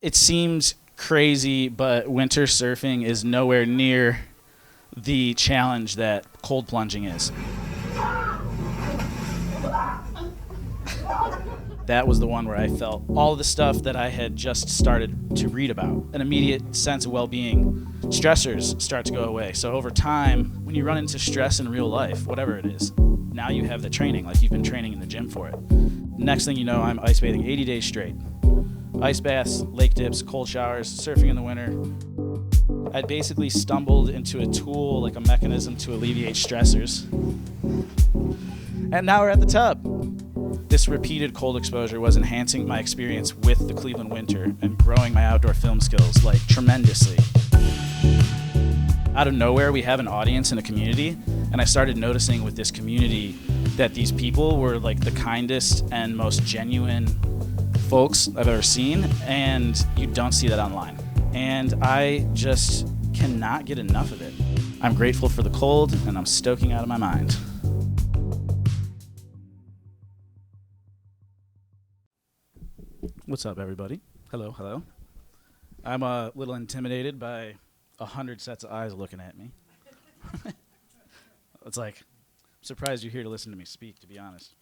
It seems crazy, but winter surfing is nowhere near the challenge that cold plunging is. That was the one where I felt all of the stuff that I had just started to read about. An immediate sense of well-being. Stressors start to go away. So over time, when you run into stress in real life, whatever it is, now you have the training, like you've been training in the gym for it. Next thing you know, I'm ice bathing 80 days straight. Ice baths, lake dips, cold showers, surfing in the winter. I'd basically stumbled into a tool, like a mechanism to alleviate stressors. And now we're at the tub. This repeated cold exposure was enhancing my experience with the Cleveland winter and growing my outdoor film skills, like, tremendously. Out of nowhere, we have an audience and a community, and I started noticing with this community that these people were like the kindest and most genuine folks I've ever seen, and you don't see that online. And I just cannot get enough of it. I'm grateful for the cold, and I'm stoking out of my mind. What's up, everybody? Hello, hello. I'm a little intimidated by 100 sets of eyes looking at me. It's like, I'm surprised you're here to listen to me speak, to be honest.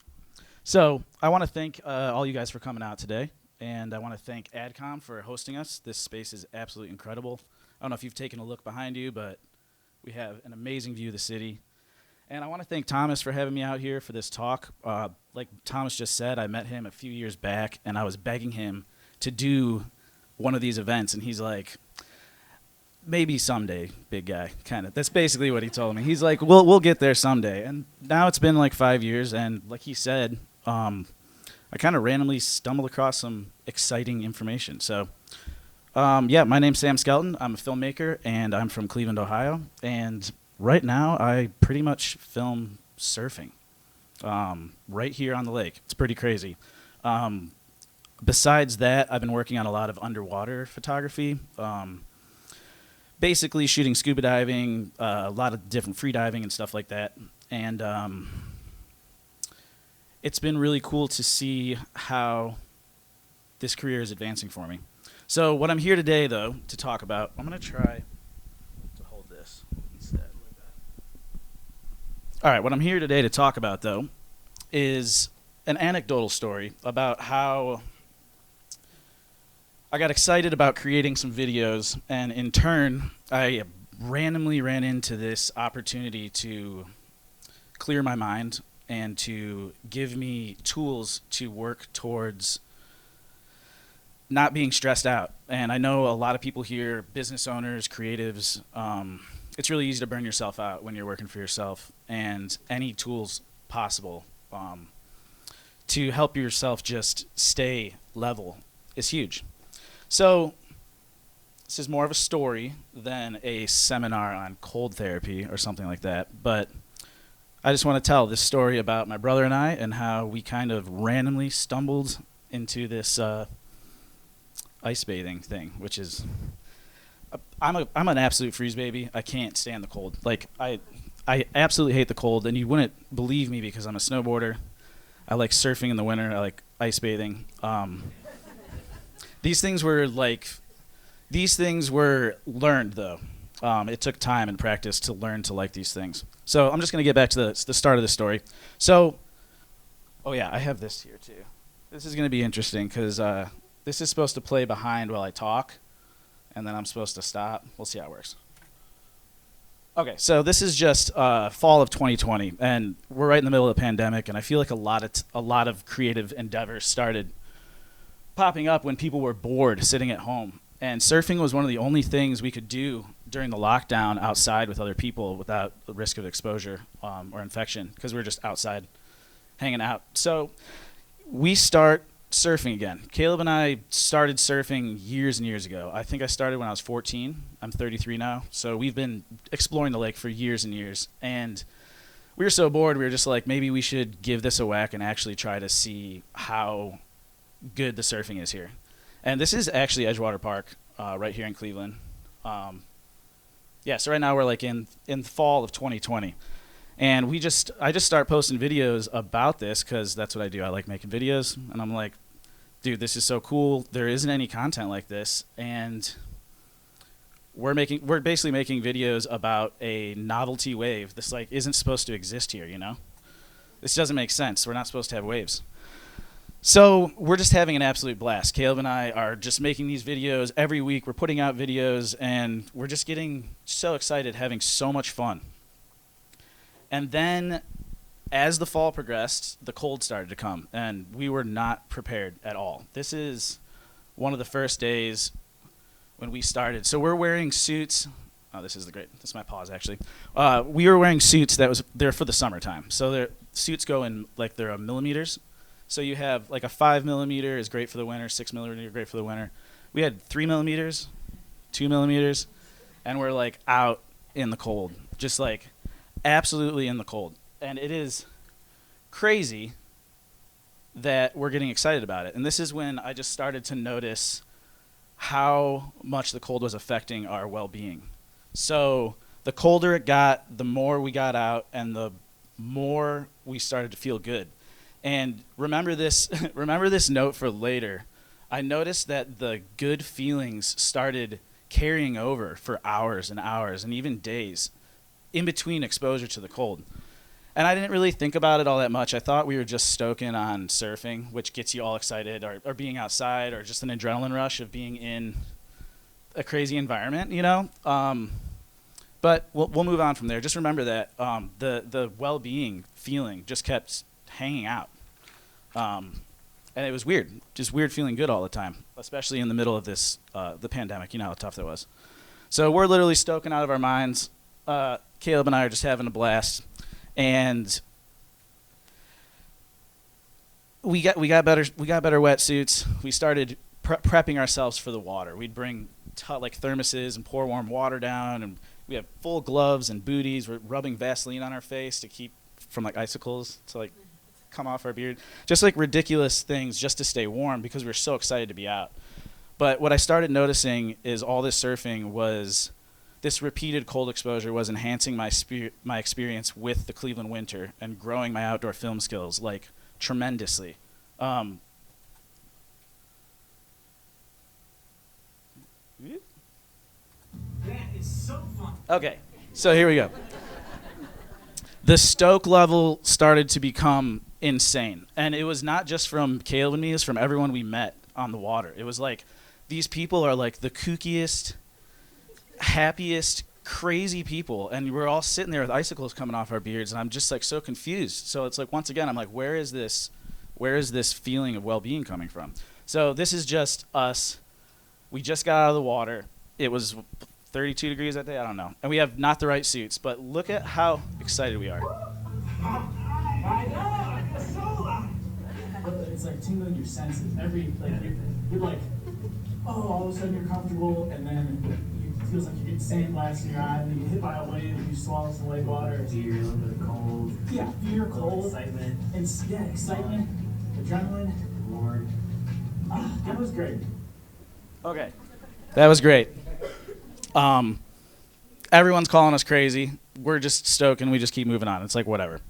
So I want to thank all you guys for coming out today, and I want to thank Adcom for hosting us. This space is absolutely incredible. I don't know if you've taken a look behind you, but we have an amazing view of the city. And I want to thank Thomas for having me out here for this talk. Like Thomas just said, I met him a few years back, and I was begging him to do one of these events, and he's like, maybe someday, big guy, kind of. That's basically what he told me. He's like, we'll get there someday. And now it's been like 5 years, and like he said, I kind of randomly stumbled across some exciting information. So, yeah, my name's Sam Skelton. I'm a filmmaker, and I'm from Cleveland, Ohio. And right now, I pretty much film surfing right here on the lake. It's pretty crazy. Besides that, I've been working on a lot of underwater photography. Basically shooting scuba diving, a lot of different free diving and stuff like that. And it's been really cool to see how this career is advancing for me. So what I'm here today, though, to talk about, I'm going to try to hold this instead. Like that. All right, what I'm here today to talk about, though, is an anecdotal story about how I got excited about creating some videos, and in turn, I randomly ran into this opportunity to clear my mind and to give me tools to work towards not being stressed out. And I know a lot of people here, business owners, creatives, it's really easy to burn yourself out when you're working for yourself, and any tools possible to help yourself just stay level is huge. So this is more of a story than a seminar on cold therapy or something like that, but I just want to tell this story about my brother and I and how we kind of randomly stumbled into this ice bathing thing, which is I'm an absolute freeze baby. I can't stand the cold. Like I absolutely hate the cold, and you wouldn't believe me because I'm a snowboarder. I like surfing in the winter. I like ice bathing. These things were learned, though. It took time and practice to learn to like these things. So I'm just going to get back to the start of the story. So, oh yeah, I have this here too. This is going to be interesting because this is supposed to play behind while I talk, and then I'm supposed to stop. We'll see how it works. Okay, so this is just fall of 2020, and we're right in the middle of the pandemic, and I feel like a lot of creative endeavors started popping up when people were bored sitting at home. And surfing was one of the only things we could do during the lockdown outside with other people without the risk of exposure or infection, because we were just outside hanging out. So we start surfing again. Caleb and I started surfing years and years ago. I think I started when I was 14. I'm 33 now. So we've been exploring the lake for years and years. And we were so bored, we were just like, maybe we should give this a whack and actually try to see how good the surfing is here. And this is actually Edgewater Park right here in Cleveland. Yeah, so right now we're like in fall of 2020. And I just start posting videos about this because that's what I do. I like making videos. And I'm like, dude, this is so cool. There isn't any content like this, and we're basically making videos about a novelty wave. This like isn't supposed to exist here, you know? This doesn't make sense. We're not supposed to have waves. So we're just having an absolute blast. Caleb and I are just making these videos every week. We're putting out videos, and we're just getting so excited, having so much fun. And then as the fall progressed, the cold started to come, and we were not prepared at all. This is one of the first days when we started. So we're wearing suits. Oh, this is my pause, actually. We were wearing suits they're for the summertime. So suits go in, like, they're millimeters. So you have like a 5 millimeter is great for the winter, 6 millimeter great for the winter. We had 3 millimeters, 2 millimeters, and we're like out in the cold, just like absolutely in the cold. And it is crazy that we're getting excited about it. And this is when I just started to notice how much the cold was affecting our well-being. So the colder it got, the more we got out, and the more we started to feel good. And remember this note for later. I noticed that the good feelings started carrying over for hours and hours and even days in between exposure to the cold. And I didn't really think about it all that much. I thought we were just stoking on surfing, which gets you all excited, or being outside, or just an adrenaline rush of being in a crazy environment, you know? But we'll move on from there. Just remember that the well-being feeling just kept hanging out. And it was weird, just weird feeling good all the time, especially in the middle of this, the pandemic. You know how tough that was. So we're literally stoking out of our minds. Caleb and I are just having a blast. And we got better wetsuits. We started prepping ourselves for the water. We'd bring like thermoses and pour warm water down, and we have full gloves and booties. We're rubbing Vaseline on our face to keep from like icicles to like come off our beard. Just like ridiculous things just to stay warm because we were so excited to be out. But what I started noticing is all this surfing was, this repeated cold exposure was enhancing my experience with the Cleveland winter and growing my outdoor film skills like tremendously. That is so fun. Okay, so here we go. The stoke level started to become insane. And it was not just from Caleb and me, it was from everyone we met on the water. It was like, these people are like the kookiest, happiest, crazy people. And we're all sitting there with icicles coming off our beards, and I'm just like so confused. So it's like, once again, I'm like, where is this feeling of well-being coming from? So this is just us. We just got out of the water. It was 32 degrees that day, I don't know. And we have not the right suits, but look at how excited we are. I know, it's so loud. It's like tingling your senses. You're like, oh, all of a sudden you're comfortable, and then it feels like you're getting sandblasted in your eye, and then you get hit by a wave, and you swallow some wave water. Fear, a little bit of cold. Yeah, fear, cold. Excitement. Excitement, adrenaline. Lord. That was great. Okay, that was great. Everyone's calling us crazy. We're just stoking. We just keep moving on. It's like, whatever.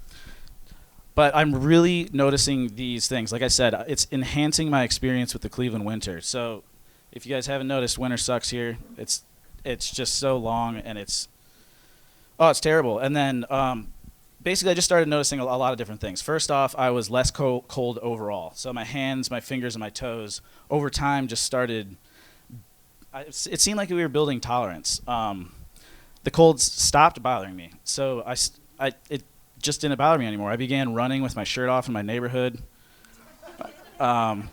But I'm really noticing these things. Like I said, it's enhancing my experience with the Cleveland winter. So if you guys haven't noticed, winter sucks here. It's just so long, and it's terrible. And then basically I just started noticing a lot of different things. First off, I was less cold overall. So my hands, my fingers, and my toes over time just started, it seemed like we were building tolerance. The cold stopped bothering me. So it just didn't bother me anymore. I began running with my shirt off in my neighborhood. I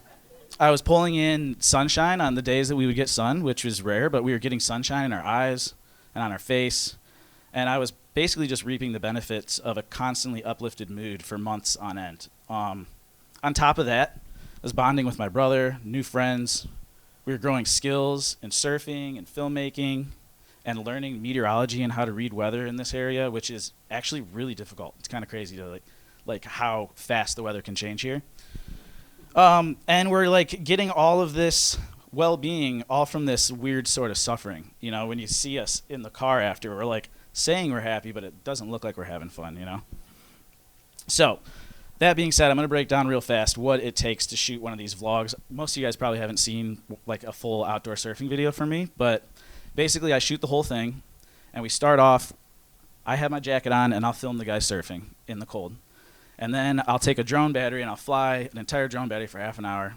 was pulling in sunshine on the days that we would get sun, which was rare, but we were getting sunshine in our eyes and on our face. And I was basically just reaping the benefits of a constantly uplifted mood for months on end. On top of that, I was bonding with my brother, new friends. We were growing skills in surfing and filmmaking and learning meteorology and how to read weather in this area, which is actually really difficult. It's kind of crazy to like how fast the weather can change here. And we're like getting all of this well-being all from this weird sort of suffering. You know, when you see us in the car after, we're like saying we're happy, but it doesn't look like we're having fun, you know? So that being said, I'm going to break down real fast what it takes to shoot one of these vlogs. Most of you guys probably haven't seen like a full outdoor surfing video from me, but basically I shoot the whole thing, and we start off, I have my jacket on, and I'll film the guys surfing in the cold. And then I'll take a drone battery, and I'll fly an entire drone battery for half an hour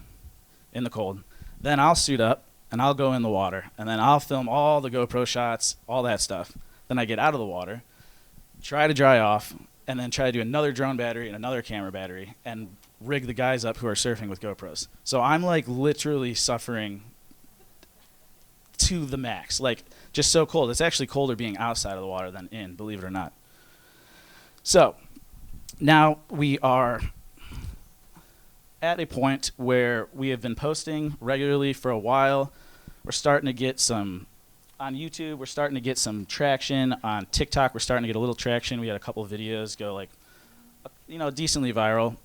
in the cold. Then I'll suit up, and I'll go in the water, and then I'll film all the GoPro shots, all that stuff. Then I get out of the water, try to dry off, and then try to do another drone battery and another camera battery and rig the guys up who are surfing with GoPros. So I'm like literally suffering to the max, like just so cold. It's actually colder being outside of the water than in, believe it or not. So now we are at a point where we have been posting regularly for a while. We're starting to get some on YouTube, we're starting to get some traction. On TikTok, we're starting to get a little traction. We had a couple of videos go like, decently viral.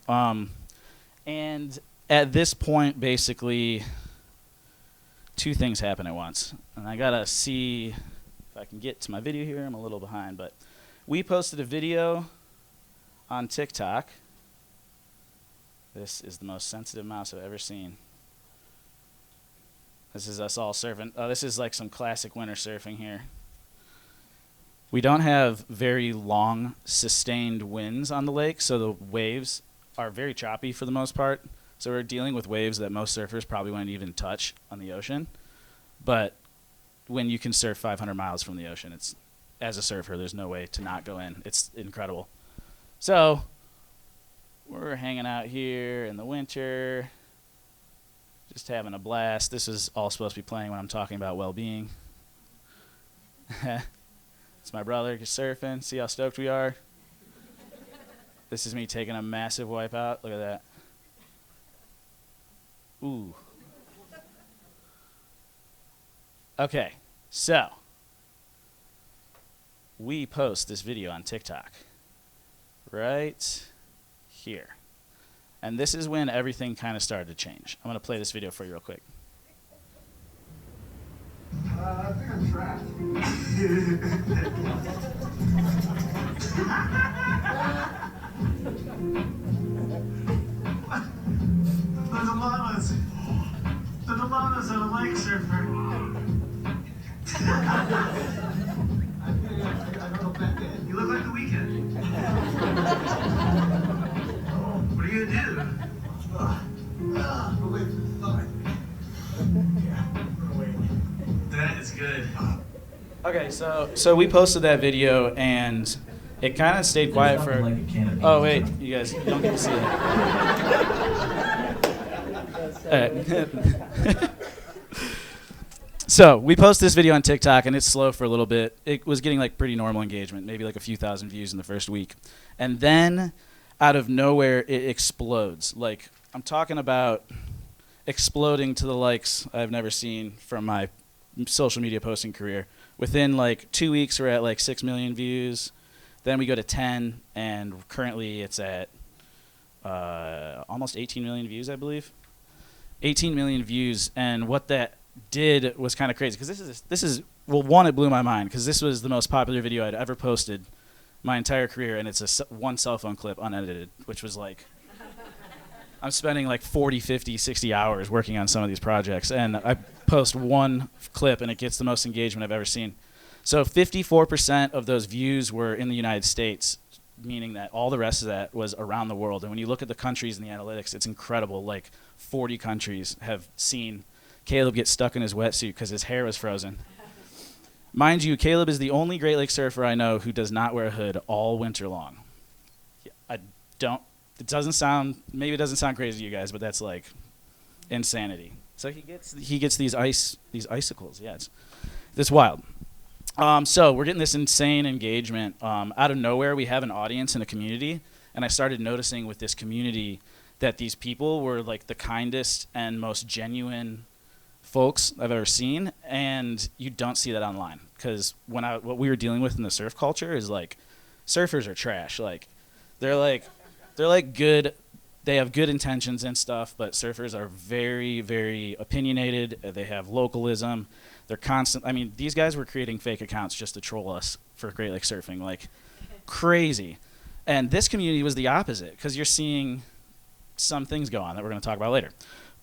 And at this point, basically, two things happen at once. And I gotta see if I can get to my video here. I'm a little behind, but we posted a video on TikTok. This is the most sensitive mouse I've ever seen. This is us all surfing. Oh, this is like some classic winter surfing here. We don't have very long, sustained winds on the lake, so the waves are very choppy for the most part. So we're dealing with waves that most surfers probably wouldn't even touch on the ocean. But when you can surf 500 miles from the ocean, it's, as a surfer, there's no way to not go in. It's incredible. So we're hanging out here in the winter, just having a blast. This is all supposed to be playing when I'm talking about well-being. It's my brother just surfing. See how stoked we are? This is me taking a massive wipe out. Look at that. Ooh. Okay, so we post this video on TikTok right here. And this is when everything kind of started to change. I'm going to play this video for you real quick. I think I'm trapped. The llamas are a lake surfer. I don't know back then. You look like the Weekend. What are you gonna do? That is good. Okay, so we posted that video, and it kind of stayed quiet for... Like a can of Oh, wait, you guys don't get to see it. So we posted this video on TikTok, and it's slow for a little bit. It was getting like pretty normal engagement, maybe like a few thousand views in the first week. And then out of nowhere, it explodes. Like, I'm talking about exploding to the likes I've never seen from my social media posting career. Within like 2 weeks, we're at like 6 million views. Then we go to 10, and currently it's at almost 18 million views, I believe. 18 million views, and what that did was kind of crazy, because this is well, one, it blew my mind, because this was the most popular video I'd ever posted my entire career, and it's one cell phone clip unedited, which was like, I'm spending like 40, 50, 60 hours working on some of these projects, and I post one clip, and it gets the most engagement I've ever seen. So 54% of those views were in the United States, meaning that all the rest of that was around the world. And when you look at the countries in the analytics, it's incredible. Like 40 countries have seen Caleb get stuck in his wetsuit because his hair was frozen. Mind you, Caleb is the only Great Lakes surfer I know who does not wear a hood all winter long. It doesn't sound, maybe it doesn't sound crazy to you guys, but that's like insanity. So he gets these icicles. Yeah, it's wild. So we're getting this insane engagement. Out of nowhere, we have an audience and a community, and I started noticing with this community that these people were like the kindest and most genuine folks I've ever seen, and you don't see that online, because what we were dealing with in the surf culture is like surfers are trash. Like they're like good. They have good intentions and stuff, but surfers are very, very opinionated. They have localism. They're constant. I mean, these guys were creating fake accounts just to troll us for Great Lakes surfing, like crazy. And this community was the opposite, because you're seeing some things go on that we're going to talk about later.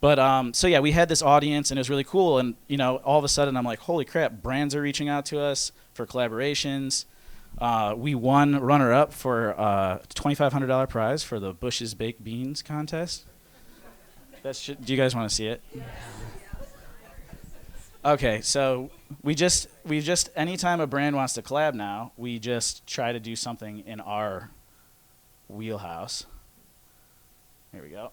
But so yeah, we had this audience, and it was really cool. And all of a sudden, I'm like, holy crap! Brands are reaching out to us for collaborations. We won runner-up for a $2,500 prize for the Bush's Baked Beans contest. Do you guys want to see it? Okay, so we just anytime a brand wants to collab now, we just try to do something in our wheelhouse. Here we go.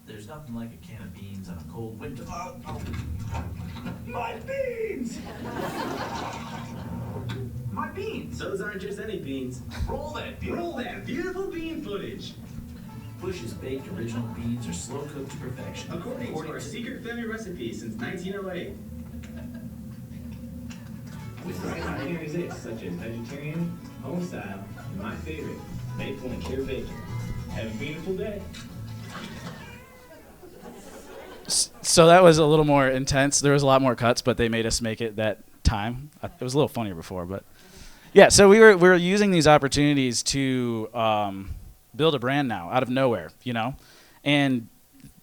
There's nothing like a can of beans on a cold winter. My beans! My beans! Those aren't just any beans. Roll that Roll that beautiful bean footage. Bush's baked original beans are slow cooked to perfection. According to our secret family recipe since 1908. With varieties such as vegetarian, home style, and my favorite, maple and cured bacon. Have a beautiful day. So that was a little more intense. There was a lot more cuts, but they made us make it that time. It was a little funnier before, but yeah. So we were using these opportunities to build a brand now out of nowhere, and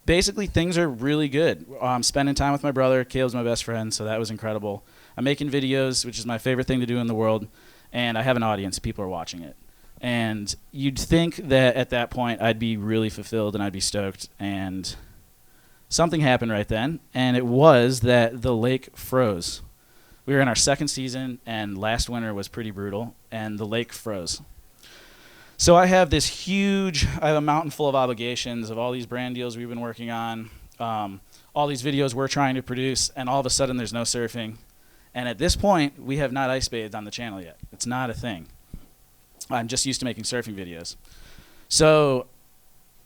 basically things are really good. I'm spending time with my brother. Caleb's my best friend, so that was incredible. I'm making videos, which is my favorite thing to do in the world, and I have an audience. People are watching it. And you'd think that at that point I'd be really fulfilled and I'd be stoked, and something happened right then, and it was that the lake froze. We were in our second season, and last winter was pretty brutal, and the lake froze. So I have a mountain full of obligations of all these brand deals we've been working on, all these videos we're trying to produce, and all of a sudden there's no surfing. And at this point, we have not ice bathed on the channel yet. It's not a thing. I'm just used to making surfing videos. So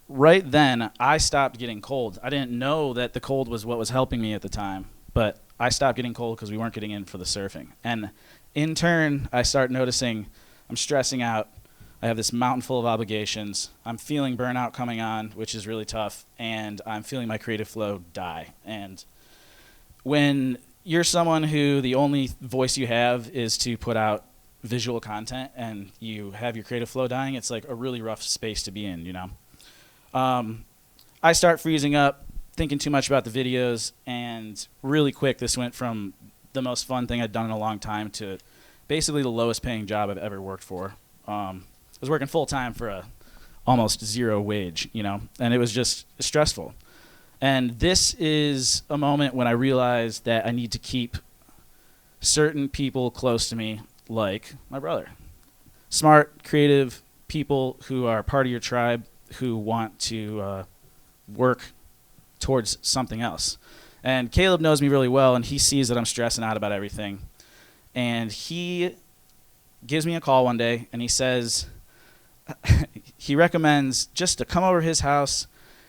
right then, I stopped getting cold. I didn't know that the cold was what was helping me at the time, but I stopped getting cold because we weren't getting in for the surfing. And in turn, I start noticing I'm stressing out. I have this mountain full of obligations. I'm feeling burnout coming on, which is really tough, and I'm feeling my creative flow die. And when you're someone who the only voice you have is to put out visual content and you have your creative flow dying, it's like a really rough space to be in, I start freezing up, thinking too much about the videos, and really quick this went from the most fun thing I'd done in a long time to basically the lowest paying job I've ever worked for. I was working full time for a almost zero wage, and it was just stressful. And this is a moment when I realized that I need to keep certain people close to me, like my brother. Smart, creative people who are part of your tribe who want to work towards something else. And Caleb knows me really well, and he sees that I'm stressing out about everything. And he gives me a call one day, and he says he recommends just to come over to his house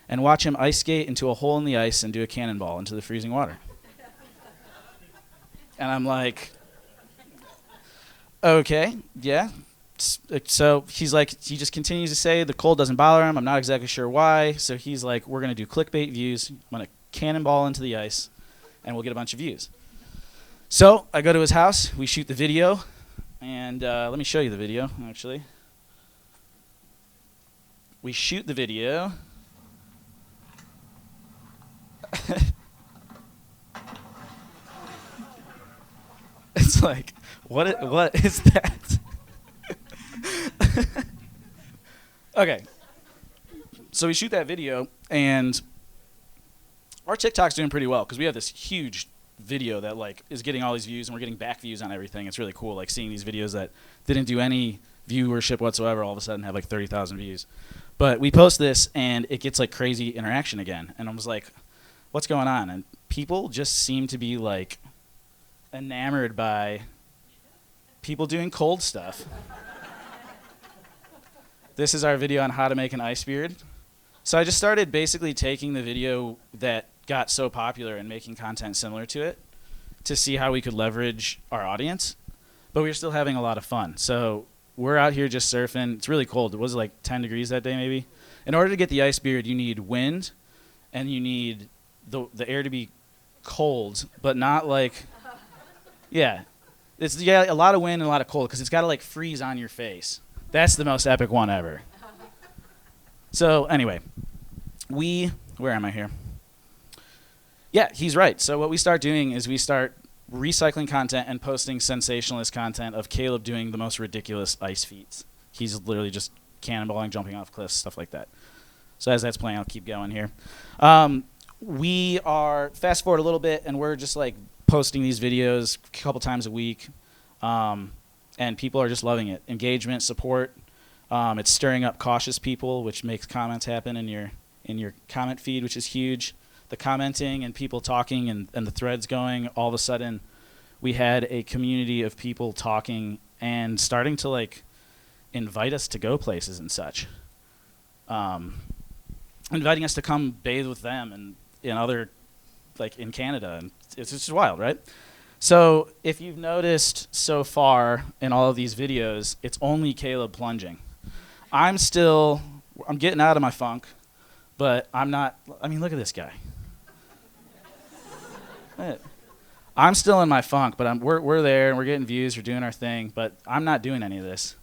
and watch him ice skate into a hole in the ice and do a cannonball into the freezing water. And I'm like, okay, yeah. So he's like, he just continues to say the cold doesn't bother him. I'm not exactly sure why. So he's like, we're going to do clickbait views. I'm going to cannonball into the ice, and we'll get a bunch of views. So I go to his house. We shoot the video. And let me show you the video, actually. We shoot the video. It's like, what is that? Okay. So we shoot that video, and our TikTok's doing pretty well because we have this huge video that is getting all these views, and we're getting back views on everything. It's really cool, seeing these videos that didn't do any viewership whatsoever all of a sudden have 30,000 views. But we post this, and it gets crazy interaction again. And I was like, what's going on? And people just seem to be enamored by people doing cold stuff. This is our video on how to make an ice beard. So I just started basically taking the video that got so popular and making content similar to it to see how we could leverage our audience. But we were still having a lot of fun. So we're out here just surfing. It's really cold. It was 10 degrees that day maybe. In order to get the ice beard, you need wind, and you need the air to be cold, but not yeah. It's a lot of wind and a lot of cold because it's got to like freeze on your face. That's the most epic one ever. So anyway, where am I here? Yeah, he's right. So what we start doing is we start recycling content and posting sensationalist content of Caleb doing the most ridiculous ice feats. He's literally just cannonballing, jumping off cliffs, stuff like that. So as that's playing, I'll keep going here. We are fast forward a little bit, and we're just like posting these videos a couple times a week, and people are just loving it. Engagement, support. It's stirring up cautious people, which makes comments happen in your comment feed, which is huge. The commenting and people talking and the threads going, all of a sudden we had a community of people talking and starting to like invite us to go places and such. Inviting us to come bathe with them and in other, like in Canada, and it's just wild, right? So if you've noticed so far in all of these videos, it's only Caleb plunging. I'm getting out of my funk, but I'm not, I mean, look at this guy. I'm still in my funk, but we're there and we're getting views, we're doing our thing, but I'm not doing any of this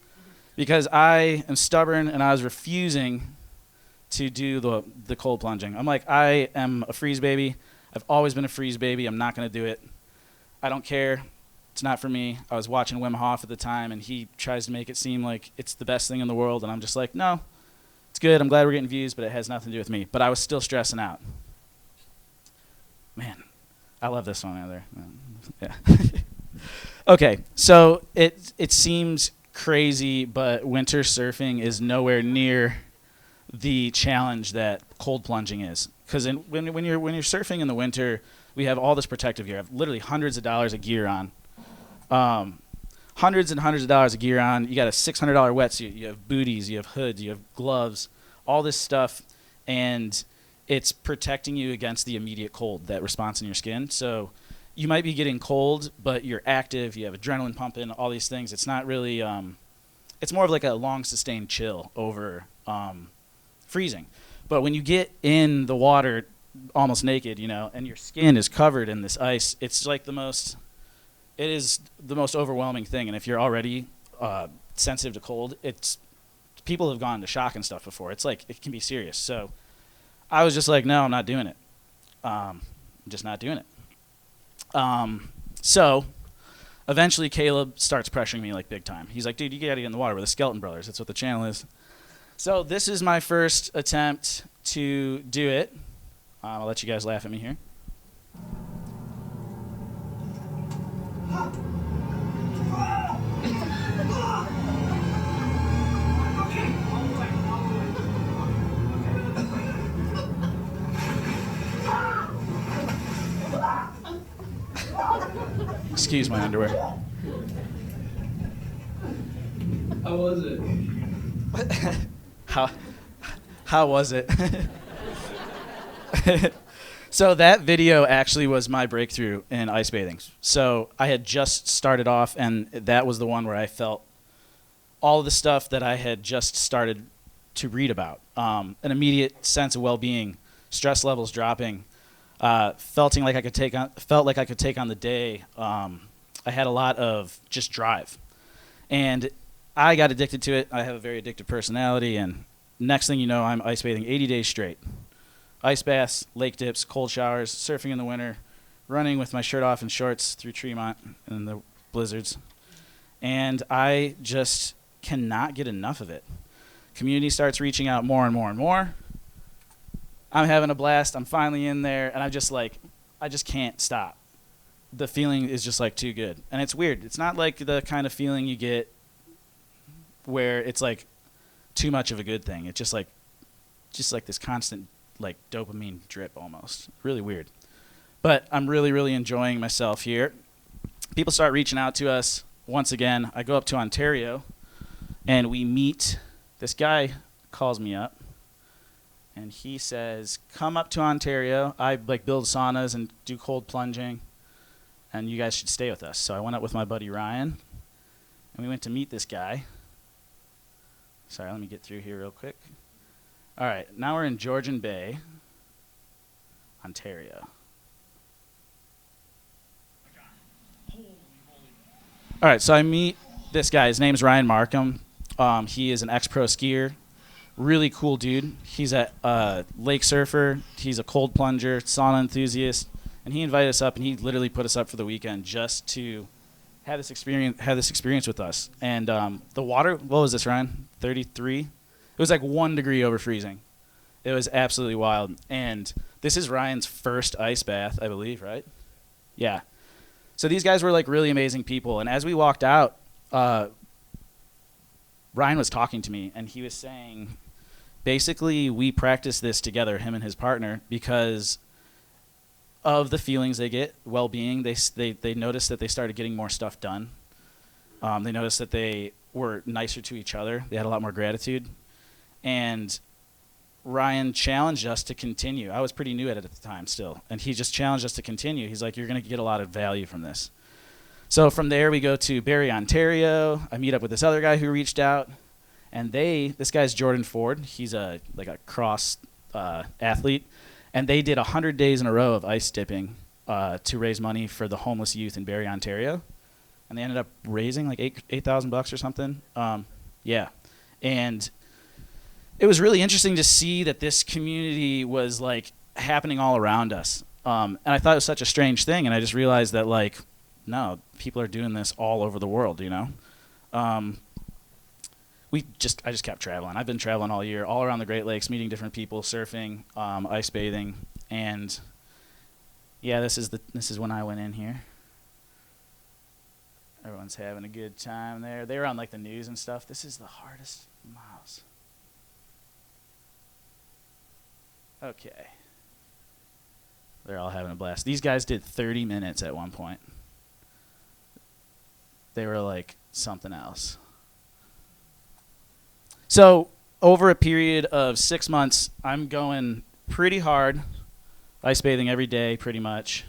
because I am stubborn and I was refusing to do the cold plunging. I'm like, I am a freeze baby. I've always been a freeze baby. I'm not going to do it. I don't care. It's not for me. I was watching Wim Hof at the time, and he tries to make it seem like it's the best thing in the world, and I'm just like, no, it's good. I'm glad we're getting views, but it has nothing to do with me. But I was still stressing out. Man, I love this one over there. Yeah. Okay, so it seems crazy, but winter surfing is nowhere near the challenge that cold plunging is. Because when you're surfing in the winter, we have all this protective gear. I have literally hundreds of dollars of gear on. Hundreds and hundreds of dollars of gear on. You got a $600 wetsuit. You have booties. You have hoods. You have gloves. All this stuff, and it's protecting you against the immediate cold, that response in your skin. So you might be getting cold, but you're active. You have adrenaline pumping. All these things. It's not really. It's more of like a long sustained chill over freezing. But when you get in the water almost naked, and your skin is covered in this ice, it's like it is the most overwhelming thing. And if you're already sensitive to cold, people have gone into shock and stuff before. It's like, it can be serious. So I was just like, no, I'm not doing it. I'm just not doing it. So eventually Caleb starts pressuring me like big time. He's like, dude, you gotta get in the water with the Skelton brothers. That's what the channel is. So this is my first attempt to do it. I'll let you guys laugh at me here. Excuse my underwear. How was it? How was it? So that video actually was my breakthrough in ice bathing. So I had just started off, and that was the one where I felt all of the stuff that I had just started to read about. An immediate sense of well-being, stress levels dropping, felt like I could take on the day. I had a lot of just drive, and I got addicted to it. I have a very addictive personality, and next thing you know, I'm ice bathing 80 days straight. Ice baths, lake dips, cold showers, surfing in the winter, running with my shirt off and shorts through Tremont in the blizzards. And I just cannot get enough of it. Community starts reaching out more and more and more. I'm having a blast. I'm finally in there, and I just can't stop. The feeling is just like too good. And it's weird. It's not like the kind of feeling you get where it's like too much of a good thing. It's just like this constant like dopamine drip almost. Really weird. But I'm really, really enjoying myself here. People start reaching out to us. Once again, I go up to Ontario, and we meet. This guy calls me up, and he says, come up to Ontario. I like build saunas and do cold plunging, and you guys should stay with us. So I went up with my buddy Ryan, and we went to meet this guy. Sorry, let me get through here real quick. All right, now we're in Georgian Bay, Ontario. All right, so I meet this guy. His name's Ryan Markham. He is an ex-pro skier. Really cool dude. He's a lake surfer. He's a cold plunger, sauna enthusiast. And he invited us up, and he literally put us up for the weekend just to have this experience with us. And the water, what was this, Ryan? 33? It was like 1 degree over freezing. It was absolutely wild. And this is Ryan's first ice bath, I believe, right? Yeah. So these guys were like really amazing people. And as we walked out, Ryan was talking to me, and he was saying, basically, we practice this together, him and his partner, because of the feelings they get, well-being. They noticed that they started getting more stuff done. They noticed that they were nicer to each other. They had a lot more gratitude. And Ryan challenged us to continue. I was pretty new at it at the time still, and he just challenged us to continue. He's like, you're going to get a lot of value from this. So from there, we go to Barrie, Ontario. I meet up with this other guy who reached out, and this guy's Jordan Ford. He's a cross athlete, and they did 100 days in a row of ice dipping to raise money for the homeless youth in Barrie, Ontario, and they ended up raising like $8,000 or something. Yeah, and it was really interesting to see that this community was like happening all around us. And I thought it was such a strange thing, and I just realized that like, no, people are doing this all over the world, you know? I just kept traveling. I've been traveling all year, all around the Great Lakes, meeting different people, surfing, ice bathing, and yeah, this is when I went in here. Everyone's having a good time there. They were on like the news and stuff. This is the hardest miles. Okay. They're all having a blast. These guys did 30 minutes at one point. They were like something else. So over a period of 6 months, I'm going pretty hard, ice bathing every day pretty much.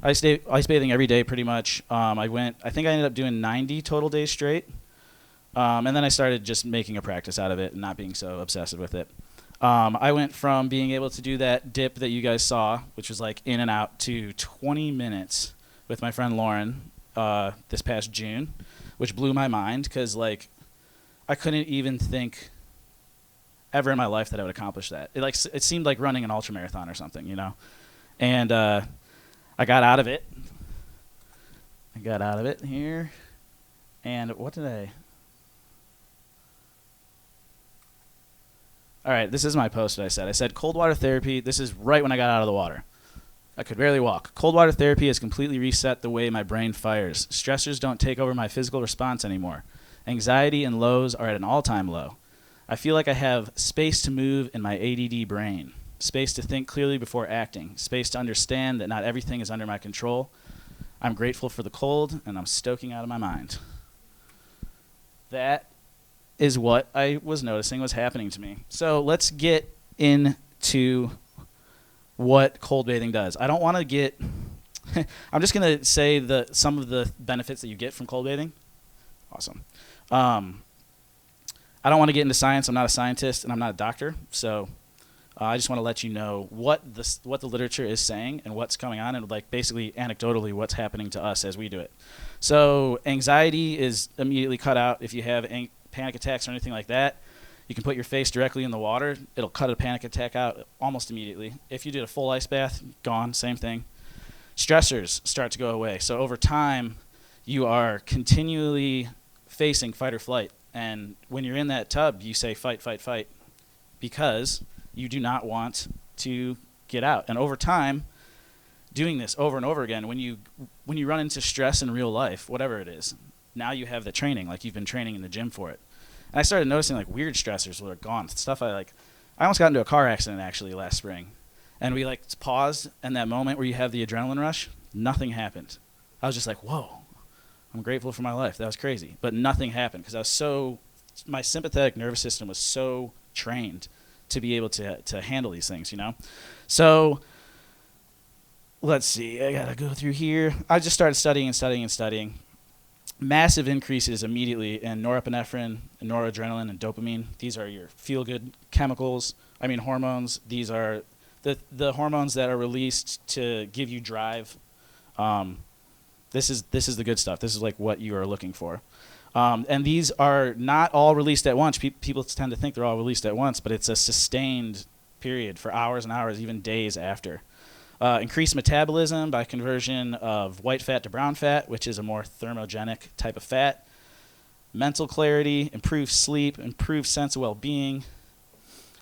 Ice bathing every day pretty much. I think I ended up doing 90 total days straight. And then I started just making a practice out of it and not being so obsessive with it. I went from being able to do that dip that you guys saw, which was like in and out, to 20 minutes with my friend Lauren this past June, which blew my mind because like I couldn't even think ever in my life that I would accomplish that. It seemed like running an ultramarathon or something, you know. And I got out of it. Here. And what did I... All right, this is my post that I said. I said, cold water therapy. This is right when I got out of the water. I could barely walk. Cold water therapy has completely reset the way my brain fires. Stressors don't take over my physical response anymore. Anxiety and lows are at an all-time low. I feel like I have space to move in my ADD brain, space to think clearly before acting, space to understand that not everything is under my control. I'm grateful for the cold, and I'm stoking out of my mind. That is what I was noticing was happening to me. So let's get into what cold bathing does. I don't want to get... I'm just going to say some of the benefits that you get from cold bathing. Awesome. I don't want to get into science. I'm not a scientist, and I'm not a doctor. So I just want to let you know what the literature is saying and what's going on, and like basically anecdotally what's happening to us as we do it. So anxiety is immediately cut out if you have panic attacks or anything like that. You can put your face directly in the water. It'll cut a panic attack out almost immediately. If you did a full ice bath, gone, same thing. Stressors start to go away. So over time, you are continually facing fight or flight. And when you're in that tub, you say fight, fight, fight, because you do not want to get out. And over time, doing this over and over again, when you run into stress in real life, whatever it is, now you have the training, like you've been training in the gym for it. And I started noticing like weird stressors were gone. Stuff I almost got into a car accident actually last spring. And we like paused, and that moment where you have the adrenaline rush, nothing happened. I was just like, whoa, I'm grateful for my life. That was crazy. But nothing happened because my sympathetic nervous system was so trained to be able to handle these things, you know? So let's see, I gotta go through here. I just started studying. Massive increases immediately in norepinephrine, and noradrenaline, and dopamine. These are your feel-good hormones. These are the hormones that are released to give you drive. This is the good stuff. This is like what you are looking for. And these are not all released at once. People tend to think they're all released at once, but it's a sustained period for hours and hours, even days after. Increased metabolism by conversion of white fat to brown fat, which is a more thermogenic type of fat. Mental clarity, improved sleep, improved sense of well-being.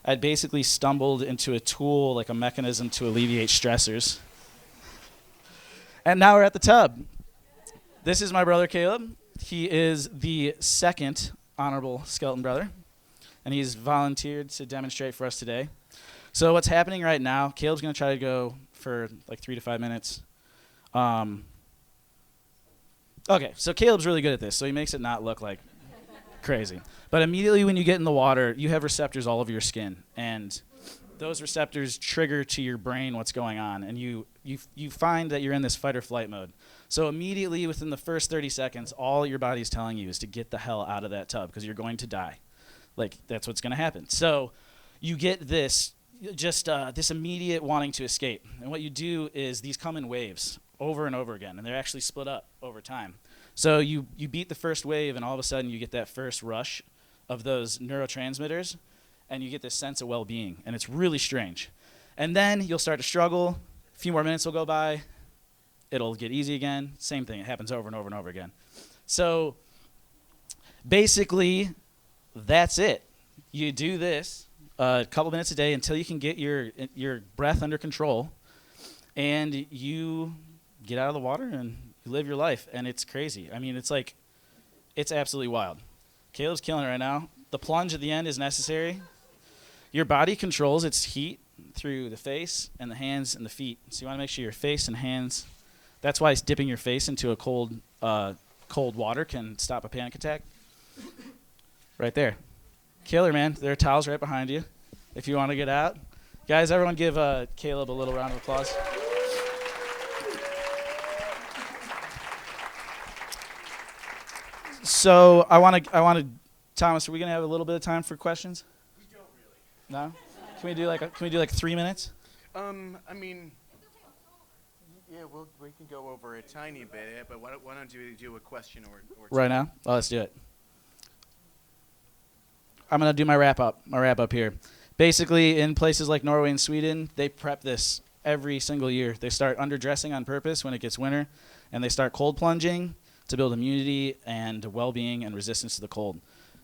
I'd basically stumbled into a tool, like a mechanism to alleviate stressors. And now we're at the tub. This is my brother Caleb. He is the second honorable Skelton brother, and he's volunteered to demonstrate for us today. So what's happening right now, Caleb's going to try to go for like 3 to 5 minutes. Okay, so Caleb's really good at this, so he makes it not look like crazy. But immediately when you get in the water, you have receptors all over your skin, and those receptors trigger to your brain what's going on, and you find that you're in this fight or flight mode. So immediately within the first 30 seconds, all your body's telling you is to get the hell out of that tub because you're going to die. Like, that's what's going to happen. So you get this this immediate wanting to escape. And what you do is these come in waves over and over again, and they're actually split up over time. So you beat the first wave, and all of a sudden you get that first rush of those neurotransmitters, and you get this sense of well-being, and it's really strange. And then you'll start to struggle. A few more minutes will go by. It'll get easy again. Same thing. It happens over and over and over again. So basically, that's it. You do this a couple minutes a day until you can get your breath under control, and you get out of the water and you live your life, and it's crazy. I mean, it's absolutely wild. Caleb's killing it right now. The plunge at the end is necessary. Your body controls its heat through the face and the hands and the feet. So you want to make sure your face and hands. That's why dipping your face into a cold water can stop a panic attack. Right there. Killer, man. There are towels right behind you if you want to get out. Guys, everyone give Caleb a little round of applause. So I want to, Thomas, are we going to have a little bit of time for questions? We don't really. No? Can we do like 3 minutes? I mean, yeah, we can go over a tiny bit, but why don't you do a question or two? Right now? Oh, let's do it. I'm going to do my wrap up here. Basically, in places like Norway and Sweden, they prep this every single year. They start underdressing on purpose when it gets winter, and they start cold plunging to build immunity and well-being and resistance to the cold.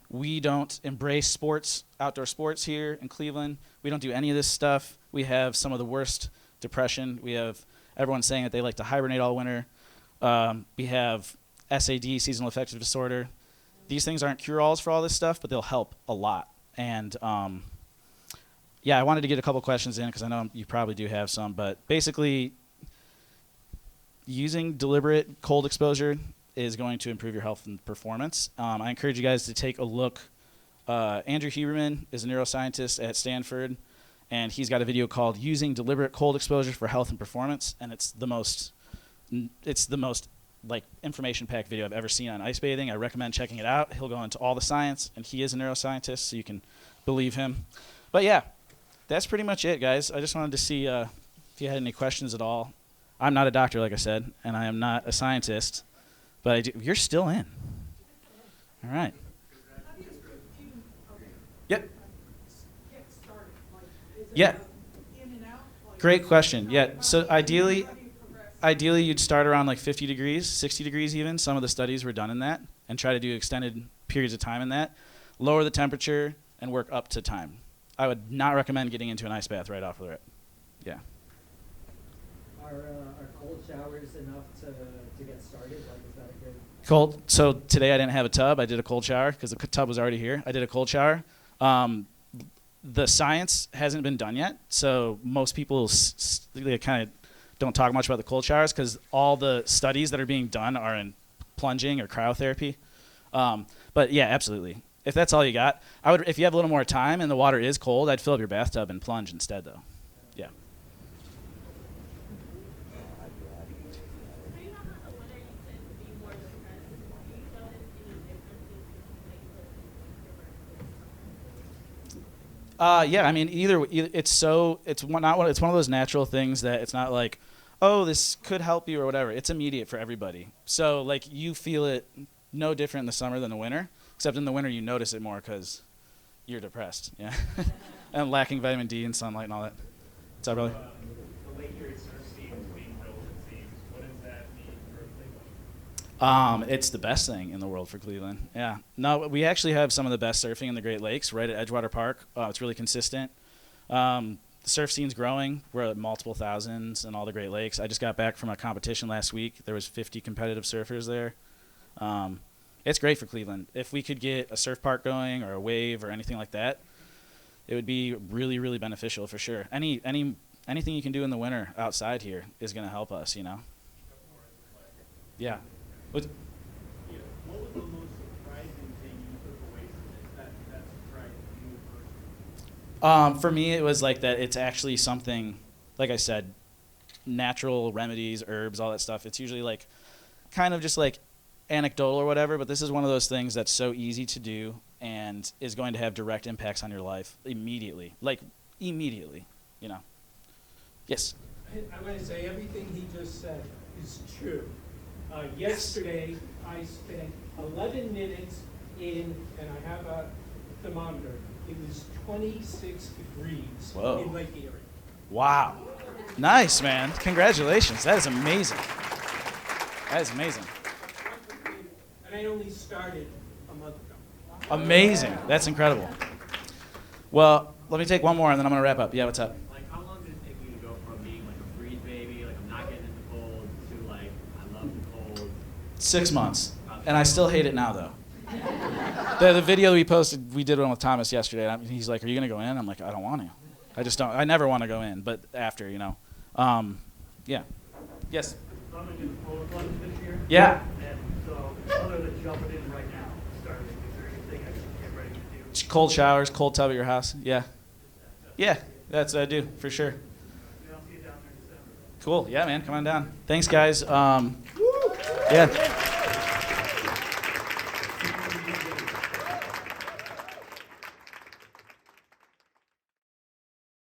We don't embrace sports, outdoor sports here in Cleveland. We don't do any of this stuff. We have some of the worst depression. We have everyone saying that they like to hibernate all winter. We have SAD, seasonal affective disorder. These things aren't cure-alls for all this stuff, but they'll help a lot. And yeah, I wanted to get a couple questions in because I know you probably do have some. But basically, using deliberate cold exposure is going to improve your health and performance. I encourage you guys to take a look. Andrew Huberman is a neuroscientist at Stanford, and he's got a video called "Using Deliberate Cold Exposure for Health and Performance," and it's the most like information-packed video I've ever seen on ice bathing. I recommend checking it out. He'll go into all the science, and he is a neuroscientist, so you can believe him. But yeah, that's pretty much it, guys. I just wanted to see if you had any questions at all. I'm not a doctor, like I said, and I am not a scientist, but you're still in. All right. Yep. Yeah. Great question. Yeah. So ideally you'd start around like 50 degrees, 60 degrees even. Some of the studies were done in that, and try to do extended periods of time in that. Lower the temperature and work up to time. I would not recommend getting into an ice bath right off the rip. Yeah. Are cold showers enough to get started? Like, is that a good? Cold. So today I didn't have a tub. I did a cold shower because the tub was already here. I did a cold shower. The science hasn't been done yet, so most people they kind of don't talk much about the cold showers because all the studies that are being done are in plunging or cryotherapy. But yeah, absolutely. If that's all you got, if you have a little more time and the water is cold, I'd fill up your bathtub and plunge instead, though. Yeah. Yeah, I mean, it's one of those natural things that it's not like, oh, this could help you or whatever. It's immediate for everybody. So like you feel it no different in the summer than the winter, except in the winter you notice it more because you're depressed, yeah, and lacking vitamin D and sunlight and all that. What's up, brother? The Lake Erie surf scene is being built, it seems. What does that mean for Cleveland? It's the best thing in the world for Cleveland. Yeah. No, we actually have some of the best surfing in the Great Lakes right at Edgewater Park. It's really consistent. The surf scene's growing. We're at multiple thousands in all the Great Lakes. I just got back from a competition last week. There was 50 competitive surfers there. It's great for Cleveland. If we could get a surf park going or a wave or anything like that, it would be really, really beneficial for sure. Anything you can do in the winter outside here is going to help us, you know? Yeah. What was the most surprising thing you took away from this that surprised you personally? For me, it was like that it's actually something, like I said, natural remedies, herbs, all that stuff. It's usually like kind of just like anecdotal or whatever, but this is one of those things that's so easy to do and is going to have direct impacts on your life immediately. Like, immediately, you know. Yes? I want to say everything he just said is true. Yesterday, I spent 11 minutes in, and I have a thermometer. It was 26 degrees Whoa. in Lake Erie. Wow. Nice, man. Congratulations. That is amazing. That is amazing. And I only started a month ago. Amazing. That's incredible. Well, let me take one more and then I'm going to wrap up. Yeah, what's up? Like, how long did it take you to go from being like a freeze baby, like I'm not getting in the cold, to like I love the cold? 6 months. And I still hate it now, though. The video we posted, we did one with Thomas yesterday. And he's like, are you going to go in? I'm like, I don't want to. I just don't. I never want to go in, but after, you know. Yeah. Yes? I'm going to do the polo plunge this year. Yeah. And so, other than jumping in right now, starting, is there anything I should get ready to do? Cold showers, cold tub at your house. Yeah. Yeah, that's what I do, for sure. Maybe I'll see you down there in December. Cool. Yeah, man. Come on down. Thanks, guys. Yeah.